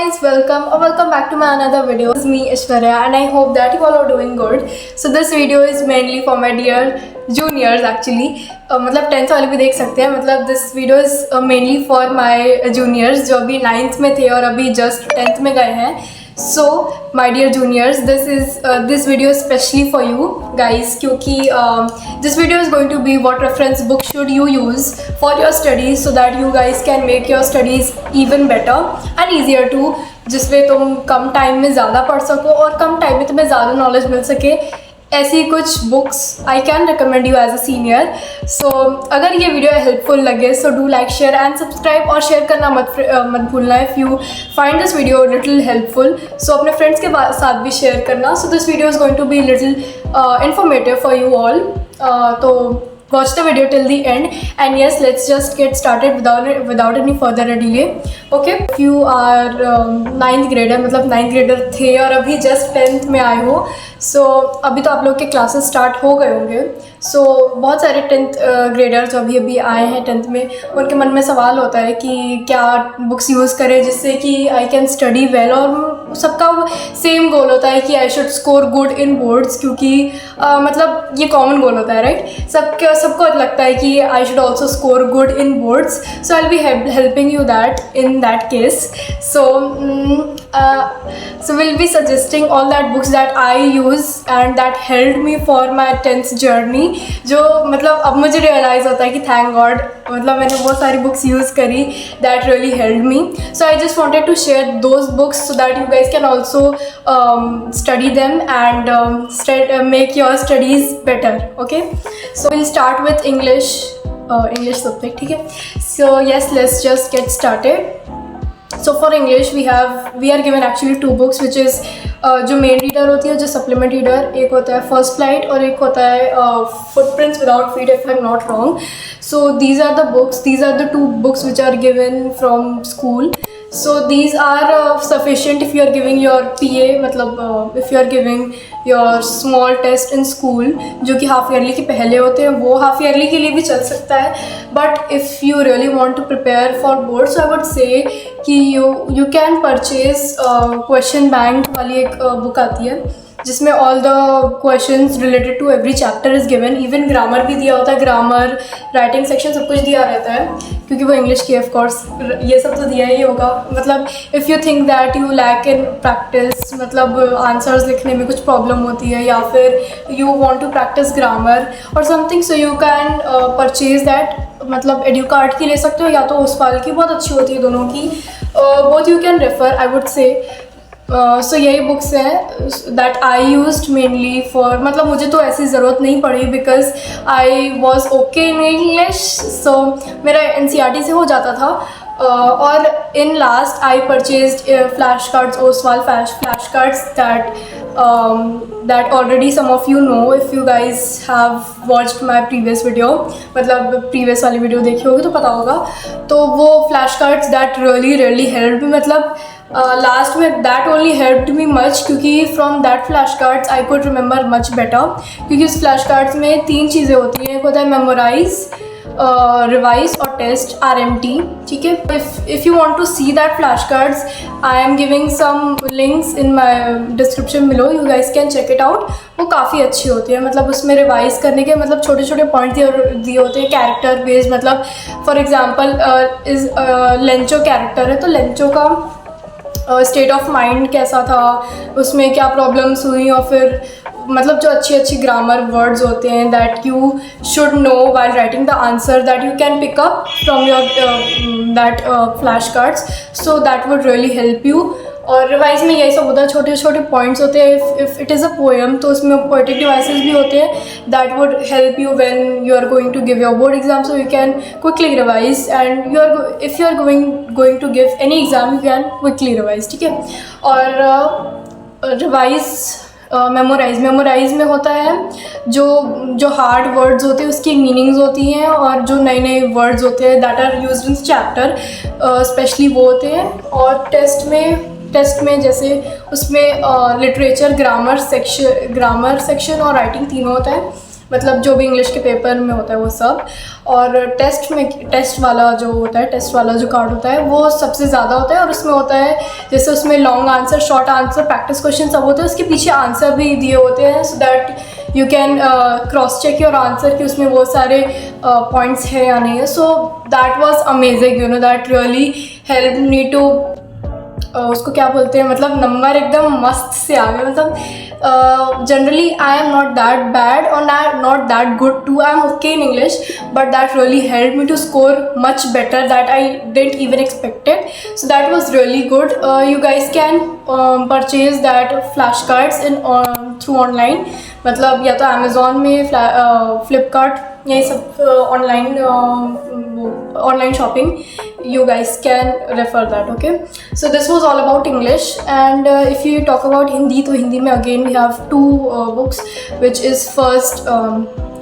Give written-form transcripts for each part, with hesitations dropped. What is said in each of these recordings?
guys, welcome back to my another video. It's me Ishwarya and I hope that you all are doing good. So this video is mainly for my dear juniors actually. मतलब 10th वाले भी देख सकते हैं. मतलब this video is mainly for my juniors जो अभी 9th में थे और अभी just 10th में गए हैं. So my dear juniors, this video is specially for you guys क्योंकि this video is going to be what reference book should you use for your studies so that you guys can make your studies even better and easier too, जिसमें तुम कम time में ज़्यादा पढ़ सको और कम time में तुम्हें ज़्यादा नॉलेज मिल सके. ऐसी कुछ books I can recommend you as a senior. So अगर ये वीडियो हेल्पफुल लगे so do like share and subscribe और शेयर करना मत भूलना if you find this video little helpful. So अपने फ्रेंड्स के साथ भी शेयर करना. So this video is going to be little informative for you all. तो watch the video till the end and yes, let's just get started without any further delay. Okay, if you are 9th grader मतलब 9th grader थे और अभी just 10th में आए हो, so अभी तो आप लोग के क्लासेस स्टार्ट हो गए होंगे. so बहुत सारे 10th ग्रेडर जो अभी आए हैं 10th में, उनके मन में सवाल होता है कि क्या बुक्स यूज़ करें जिससे कि आई कैन स्टडी वेल. और सबका सेम गोल होता है कि I should score good in boards क्योंकि मतलब ये कॉमन गोल होता है राइट. सबको लगता है कि I should also score good in boards. So I will be helping you that in that case. So we'll be suggesting all that books that I use and that helped me for my 10th journey. जो मतलब अब मुझे realise होता है कि thank God मतलब मैंने बहुत सारी बुक्स यूज़ करी that really helped me. So I just wanted to share those books so that you guys can also study them and make your studies better. Okay, so we'll start with English subject. ठीक है. So yes, let's just get started. So for English we are given actually two books which is जो main reader होती है, जो supplement reader, एक होता है first flight और एक होता है footprints without feet if I am not wrong. So these are the two books which are given from school. So these are sufficient if you are giving your PA मतलब if you are giving your small test in school जो कि half yearly के पहले होते हैं, वो half yearly के लिए भी चल सकता है. But if you really want to prepare for board so I would say कि you can purchase question bank वाली एक बुक आती है जिसमें all the questions related to every chapter is given. Even grammar भी दिया होता है, ग्रामर राइटिंग सेक्शन सब कुछ दिया रहता है क्योंकि वो इंग्लिश की ऑफ कोर्स ये सब तो दिया ही होगा. मतलब if you think that you lack in practice मतलब आंसर्स लिखने में कुछ प्रॉब्लम होती है या फिर you want to practise grammar और something so you can purchase that. मतलब एड्यूकार्ट की ले सकते हो या तो उस वाल की, बहुत अच्छी होती है दोनों की. Both you can refer I would say. So यही बुक्स हैं that I used mainly for मतलब मुझे तो ऐसी ज़रूरत नहीं पड़ी because I was okay in English. So मेरा NCERT से हो जाता था. और in last I purchased flash cards, Oswaal flash cards that already some of you know if you guys have watched my previous video. मतलब प्रीवियस वाली video देखी होगी तो पता होगा. तो वो flash cards that really helped me. मतलब लास्ट में that only helped me much क्योंकि from that flash cards I could remember much better. क्योंकि उस फ्लैश कार्ड्स में 3 चीज़ें होती हैं. एक होता है मेमोराइज, रिवाइज और टेस्ट RMT. ठीक है. If you want to see that flash cards I am giving some links in my description below, you guys can check it out. वो काफ़ी अच्छी होती है. मतलब उसमें रिवाइज करने के मतलब छोटे छोटे पॉइंट दिए होते हैं कैरेक्टर बेस्ड. मतलब for example is Lencho character है तो लेंचो का स्टेट ऑफ माइंड कैसा था, उसमें क्या प्रॉब्लम्स हुई और फिर मतलब जो अच्छी ग्रामर वर्ड्स होते हैं that you should know while writing the answer that you can pick up from your that flash cards. So that would really help you. और रिवाइज में यही सब होता है, छोटे छोटे पॉइंट्स होते हैं. If it is a poem तो उसमें पोएटिक डिवाइसेस भी होते हैं that would help you when you are going to give your board exam. So you can quickly revise and if you are going to give any exam you can quickly revise. ठीक है. और revise memorise में होता है जो hard words होते हैं उसकी मीनिंग्स होती हैं और जो नए वर्ड्स होते हैं that are used in chapter specially वो होते हैं. और टेस्ट में जैसे उसमें लिटरेचर, ग्रामर सेक्शन और राइटिंग तीनों होता है. मतलब जो भी इंग्लिश के पेपर में होता है वो सब। और टेस्ट वाला जो होता है, टेस्ट वाला जो कार्ड होता है वो सबसे ज़्यादा होता है। और उसमें होता है जैसे उसमें long answer, short answer, practice question सब होते हैं, उसके पीछे आंसर भी दिए होते हैं, so that you can cross check your answer कि उसमें वो सारे पॉइंट्स है या नहीं है। So that was amazing, you know, that really help me to उसको क्या बोलते हैं, मतलब नंबर एकदम मस्त से आ गए। मतलब generally I am not that bad और not that good too, I am okay in English, but that really help me to score much better that I didn't even expected. So that was really good. You guys can purchase that flash cards in through online, मतलब या तो Amazon में, फ्लिपकार्ट, यही सब online shopping, you guys can refer that. Okay, so this was all about English. And if you talk about Hindi, तो हिंदी में again we have two books, which is first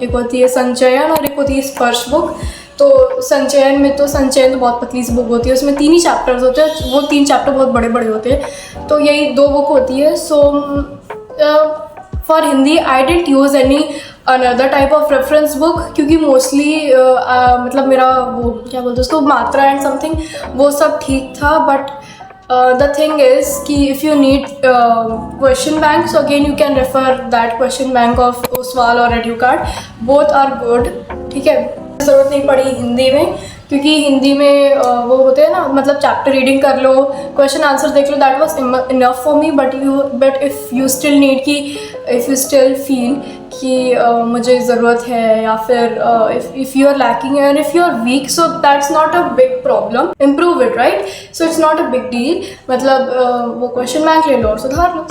एक होती है संचयन और एक होती है स्पर्श बुक। तो संचयन में तो संचयन तो बहुत पतली सी बुक होती है, उसमें 3 ही चैप्टर्स होते हैं, वो 3 चैप्टर बहुत बड़े बड़े होते हैं, तो यही 2 बुक होती है। So for Hindi I didn't use any another type of reference book, क्योंकि मोस्टली मतलब मेरा वो क्या बोलते हैं उसको, मात्रा एंड समथिंग वो सब ठीक था। बट द थिंग इज़ कि if you need question bank, so again you can refer that question bank of Oswal और एड्यूकार्ड, बोथ आर गुड। ठीक है, ज़रूरत नहीं पड़ी हिंदी में, क्योंकि हिंदी में वो होते हैं ना, मतलब चैप्टर रीडिंग कर लो, क्वेश्चन आंसर देख लो, that was enough for me. But if you still need कि, इफ़ यू स्टिल फील कि मुझे ज़रूरत है, या फिर if you are lacking and if you are weak, so that's not a big problem, improve it, right? So it's not a big deal, मतलब वो question bank ले लो और सुधार लो,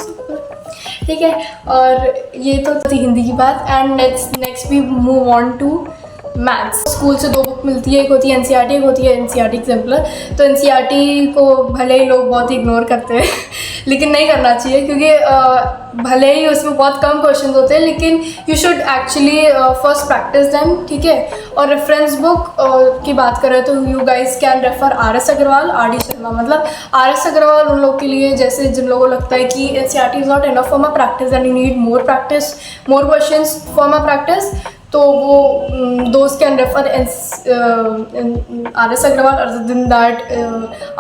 ठीक है। और ये तो थी हिंदी की बात। And next we move on to maths. School से 2 बुक मिलती है, एक होती है एनसीईआरटी, एक होती है एनसीईआरटी एग्जाम्पलर। तो एनसीईआरटी को भले ही लोग बहुत इग्नोर करते हैं लेकिन नहीं करना चाहिए, क्योंकि भले ही उसमें बहुत कम क्वेश्चन होते हैं, लेकिन you should actually first practise them, ठीक है। और रेफरेंस बुक की बात करें तो you guys can refer RS Agarwal, RD Sharma. मतलब RS अग्रवाल उन लोगों के लिए, जैसे जिन लोगों को लगता है कि NCERT is not enough for my practice and you need more practice, more questions for my practice, तो वो दोस्त can refer RS Agarwal. Other than that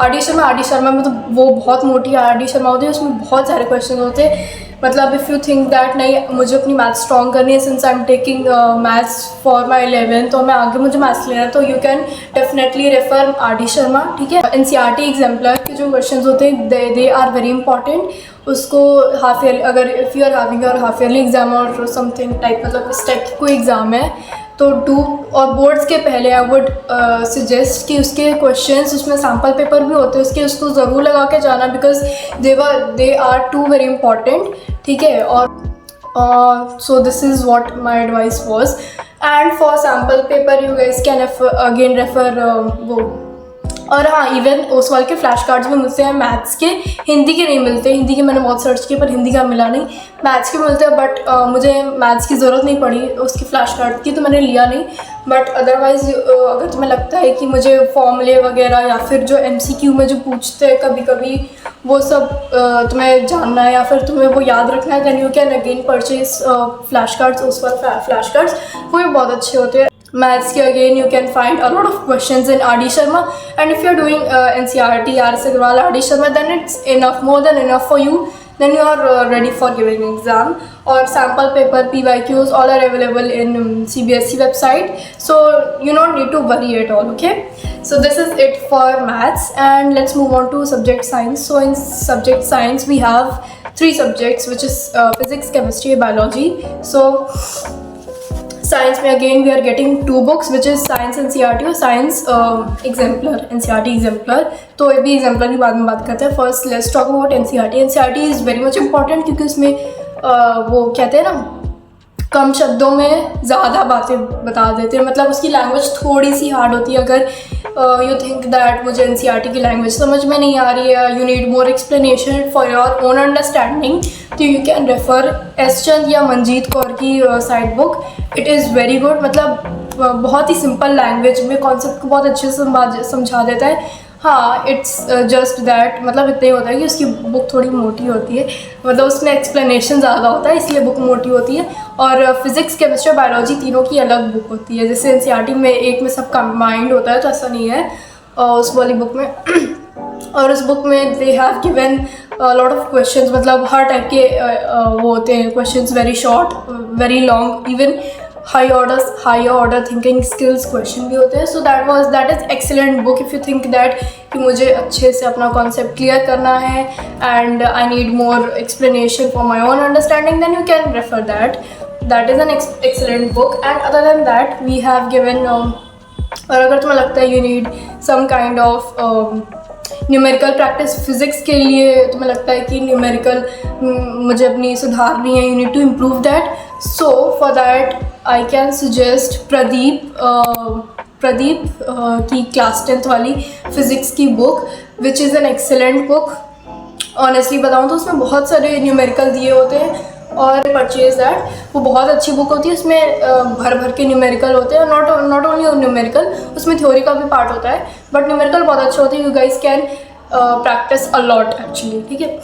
RD Sharma में तो वो बहुत मोटी RD शर्मा होती है, उसमें बहुत सारे क्वेश्चन होते हैं। मतलब इफ़ यू थिंक दैट नहीं मुझे अपनी मैथ्स स्ट्रॉन्ग करनी है, since I am taking maths for my 11th, तो मैं आगे मुझे मैथ्स लेना है, तो you can definitely refer RD Sharma, ठीक है। एनसीईआरटी एग्जाम्पलर के जो क्वेश्चन होते हैं दे आर वेरी इंपॉर्टेंट। उसको हाफ ईयर, अगर if you are having your half yearly exam और समथिंग टाइप, मतलब इस टाइप की कोई एग्ज़ाम है, तो और बोर्ड्स के पहले आई वुड सजेस्ट कि उसके क्वेश्चंस, उसमें सैम्पल पेपर भी होते हैं उसके, उसको ज़रूर लगा के जाना, because they are too very important, ठीक है। और so this is what my advice was. And for sample paper you guys can again refer वो। और हाँ, इवन ओसवाल के फ्लैश कार्ड्स भी मिलते हैं मैथ्स के, हिंदी के नहीं मिलते। हिंदी के मैंने बहुत सर्च किए पर हिंदी का मिला नहीं, मैथ्स के मिलते हैं। बट मुझे मैथ्स की ज़रूरत नहीं पड़ी उसके फ्लैश कार्ड की, तो मैंने लिया नहीं। बट अदरवाइज़ अगर तुम्हें लगता है कि मुझे फॉर्मूले वगैरह या फिर जो MCQ में जो पूछते हैं कभी कभी वो सब तुम्हें जानना है या फिर तुम्हें वो याद रखना है, then you can again purchase flash cards, Oswaal flash cards, वो भी बहुत अच्छे होते हैं। Maths के again you can find a lot of questions in RD Sharma, and if you're doing NCERT, RS Agrawal, RD Sharma, then it's enough, more than enough for you. Then you are ready for giving exam. Or sample paper, PYQs, all are available in CBSE website, so you don't need to worry at all. Okay, so this is it for maths, and let's move on to subject science. So in subject science we have 3 subjects, which is physics, chemistry, biology. So science में again we are getting 2 books, which is science NCERT और science exemplar, NCERT exemplar. तो ये भी exemplar की बाद में बात करते हैं। First let's talk about NCERT. NCERT is very much important, क्योंकि उसमें वो कहते हैं ना, कम शब्दों में ज़्यादा बातें बता देते हैं। मतलब उसकी लैंग्वेज थोड़ी सी हार्ड होती है। अगर यू थिंक दैट मुझे एनसीईआरटी की लैंग्वेज समझ में नहीं आ रही है, you need more explanation for your own understanding, तो यू कैन रेफर एस चंद या मंजीत कौर की side book. It is very good, मतलब बहुत ही सिंपल लैंग्वेज में कॉन्सेप्ट को बहुत अच्छे से समझा देता है। हाँ, इट्स जस्ट दैट, मतलब इतना ही होता है कि उसकी बुक थोड़ी मोटी होती है, मतलब उसमें एक्सप्लेनेशन ज़्यादा होता है इसलिए बुक मोटी होती है। और फिज़िक्स, केमिस्ट्री, बायोलॉजी तीनों की अलग बुक होती है। जैसे एनसीईआरटी में एक में सब कंबाइंड होता है, तो ऐसा नहीं है उस वाली बुक में। और उस बुक में they have given lot of questions, मतलब हर टाइप के वो होते हैं questions, very short, very long, even high order thinking skills question भी होते हैं। So that is excellent book if you think that कि मुझे अच्छे से अपना कॉन्सेप्ट क्लियर करना है and I need more explanation for my own understanding, then you can refer that is an excellent book. And other than that we have given, और अगर तुम्हें लगता है you need some kind of numerical practice physics के लिए, तुम्हें लगता है कि न्यूमेरिकल मुझे अपनी सुधारनी है, you need to improve that, so for that I can suggest Pradeep की क्लास 10th वाली फ़िज़िक्स की book, which is an excellent book. Honestly बताऊँ तो उसमें बहुत सारे न्यूमेरिकल दिए होते हैं और परचेज दैट, वो बहुत अच्छी बुक होती है। उसमें भर भर के न्यूमेरिकल होते हैं, नॉट ओनली न्यूमेरिकल, उसमें थ्योरी का भी पार्ट होता है, बट न्यूमेरिकल बहुत अच्छे होते हैं। You guys can practice a lot actually, ठीक है।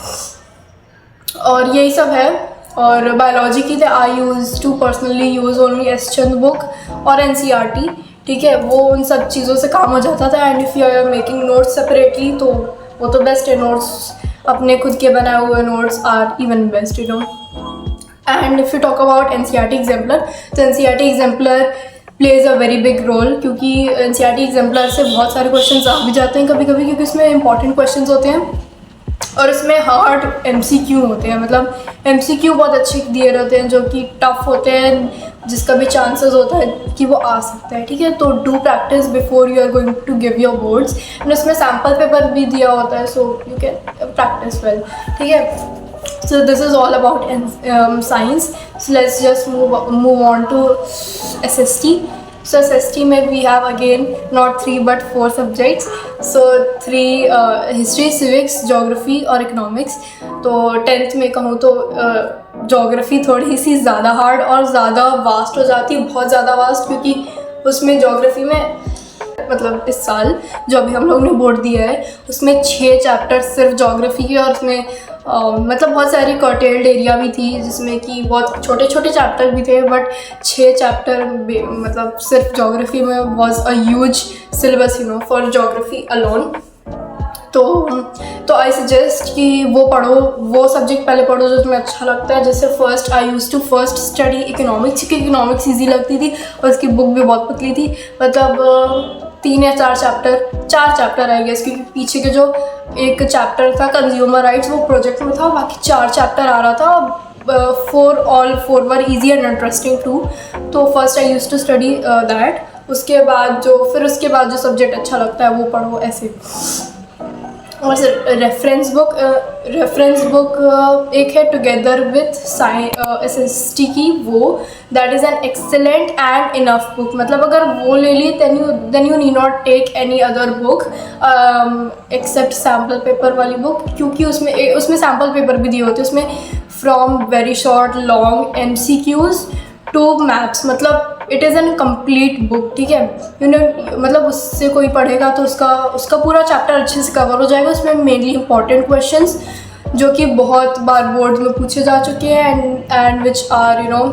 और यही सब है। और बायोलॉजी की तो I use to personally use only S Chand book और एनसीईआरटी, ठीक है, वो उन सब चीज़ों से काम हो जाता था। And if you are making notes separately तो वो तो बेस्ट है, नोट्स अपने खुद के बनाए हुए notes are even best, you know. And if you talk about NCERT exemplar, तो NCERT exemplar plays a very big role, क्योंकि एनसीईआरटी एग्जाम्पलर से बहुत सारे क्वेश्चंस आ भी जाते हैं कभी कभी, क्योंकि उसमें इंपॉर्टेंट क्वेश्चंस होते हैं और इसमें हार्ड एमसीक्यू होते हैं, मतलब एमसीक्यू बहुत अच्छे दिए रहते हैं जो कि टफ होते हैं, जिसका भी चांसेस होता है कि वो आ सकता है, ठीक है। तो do practice before you are going to give your boards. And उसमें सैम्पल पेपर भी दिया होता है, so you can practice well, ठीक है। So this is all about science. So let's just move on to SST. So SST में we have again not 3 but 4 subjects. So 3 history, civics, geography और economics. तो 10th में कहूँ तो geography थोड़ी सी ज़्यादा हार्ड और ज़्यादा वास्ट हो जाती है, बहुत ज़्यादा वास्ट, क्योंकि उसमें geography में मतलब इस साल जो अभी हम लोग ने बोर्ड दिया है उसमें 6 चैप्टर सिर्फ ज्योग्राफी के, और उसमें मतलब बहुत सारी कर्टेल्ड एरिया भी थी जिसमें कि बहुत छोटे छोटे चैप्टर भी थे, बट 6 चैप्टर मतलब सिर्फ ज्योग्राफी में was a huge syllabus, you know, for geography alone. तो आई सजेस्ट कि वो पढ़ो, वो सब्जेक्ट पहले पढ़ो जो तुम्हें अच्छा लगता है। जैसे first I use to first study economics, क्योंकि इकोनॉमिक्स ईजी लगती थी और उसकी बुक भी बहुत पतली थी, मतलब 3 या 4 चैप्टर आई गेस, क्योंकि पीछे के जो एक चैप्टर था कंज्यूमर राइट्स वो प्रोजेक्ट में था, बाकी 4 चैप्टर आ रहा था, 4 very easy and interesting too. तो first I use to study that, उसके बाद जो सब्जेक्ट अच्छा लगता है वो पढ़ो ऐसे। और रेफरेंस बुक एक है टुगेदर विथ SST की, वो that is an excellent and enough book, मतलब अगर वो ले ली then you need not take any other book except sample paper वाली बुक, क्योंकि उसमें सैम्पल पेपर भी दिए होते हैं, उसमें from very short long MCQs to maths, मतलब it is an complete book, ठीक है। मतलब उससे कोई पढ़ेगा तो उसका पूरा चैप्टर अच्छे से कवर हो जाएगा। उसमें मेनली इंपॉर्टेंट क्वेश्चंस जो कि बहुत बार बोर्ड में पूछे जा चुके हैं and which are you know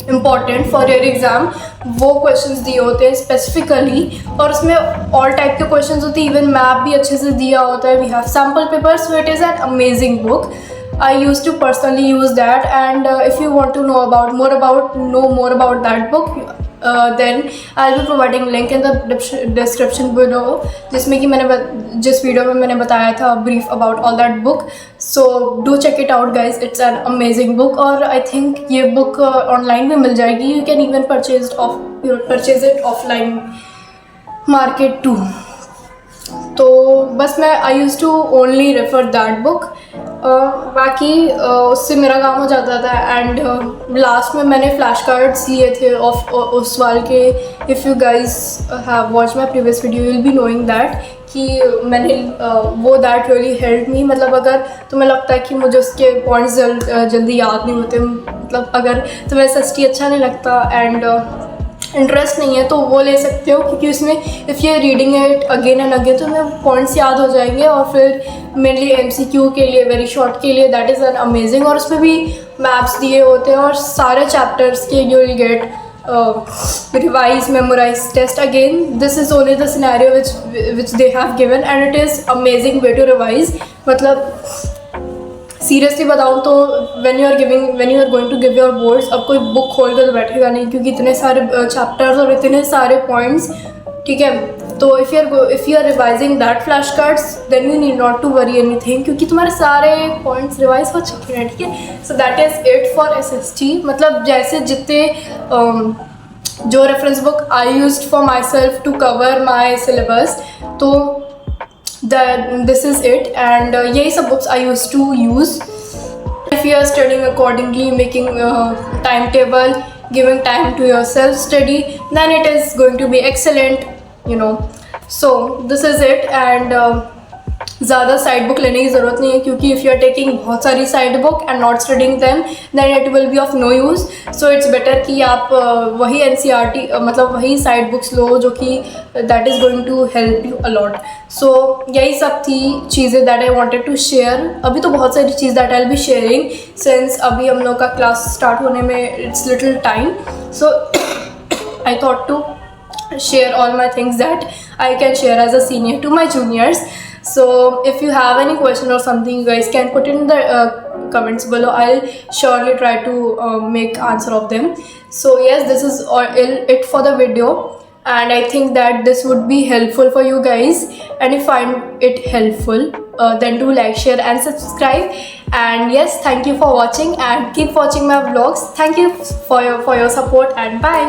important for your exam, वो क्वेश्चंस दिए होते हैं स्पेसिफिकली, और उसमें ऑल टाइप के क्वेश्चंस होते हैं, इवन मैप भी अच्छे से दिया होता है। We have sample paper, so it is an amazing book. I used to personally use that, and if you want to know more about that book, then I'll be providing link in the description below, जिसमें कि जिस video में मैंने बताया था brief about all that book. So do check it out guys, it's an amazing book, और I think ये book online में मिल जाएगी, you can even purchase it offline market too. तो बस मैं I used to only refer that book. बाकी उससे मेरा काम हो जाता था। एंड लास्ट में मैंने फ्लैश कार्ड्स लिए थे उस वाल के। If you guys have watch my previous video you will be knowing that कि मैंने वो दैट रियली हेल्प मी। मतलब अगर तुम्हें लगता है कि मुझे उसके पॉइंट्स जल्दी याद नहीं होते, मतलब अगर तुम्हें SST अच्छा नहीं लगता एंड इंटरेस्ट नहीं है तो वो ले सकते हो, क्योंकि उसमें if you reading it again and again तो हमें पॉइंट्स याद हो जाएंगे, और फिर मेनली एमसीक्यू के लिए, वेरी शॉर्ट के लिए दैट इज़ एन अमेजिंग। और उसमें भी मैप्स दिए होते हैं, और सारे चैप्टर्स के you will get revise, memorize, test again. This is only the scenario which they have given, and it is amazing way to revise. मतलब सीरियसली बताऊँ तो when you are going to give your boards, अब कोई book खोल कर तो बैठेगा नहीं, क्योंकि इतने सारे चैप्टर्स और इतने सारे पॉइंट्स, ठीक है। तो if you are revising that flash cards then you need not to worry anything, क्योंकि तुम्हारे सारे पॉइंट्स रिवाइज हो चुके हैं, ठीक है। So that is it for SST. मतलब जैसे जितने जो reference book I used for myself to cover my syllabus, तो this is it, and यही सब books I used to use. If you are studying accordingly, making timetable, giving time to your self study, then it is going to be excellent, you know. So this is it, and ज़्यादा side book लेने की ज़रूरत नहीं है, क्योंकि if you are taking बहुत सारी side book and not studying them then it will be of no use. So it's better कि आप वही एनसीईआरटी मतलब वही साइड बुक्स लो जो कि that is going to help you a lot. So यही सब थी चीज़ें that I wanted to share. अभी तो बहुत सारी चीज़ that I will be sharing, since अभी हम लोग का क्लास स्टार्ट होने में it's little time. So I thought to share all my things that I can share as a senior to my juniors. So if you have any question or something, you guys can put it in the comments below. I'll surely try to make answer of them. So yes, this is it for the video, and I think that this would be helpful for you guys, and if you find it helpful, then do like, share and subscribe. And yes, thank you for watching, and keep watching my vlogs. Thank you for your support, and bye.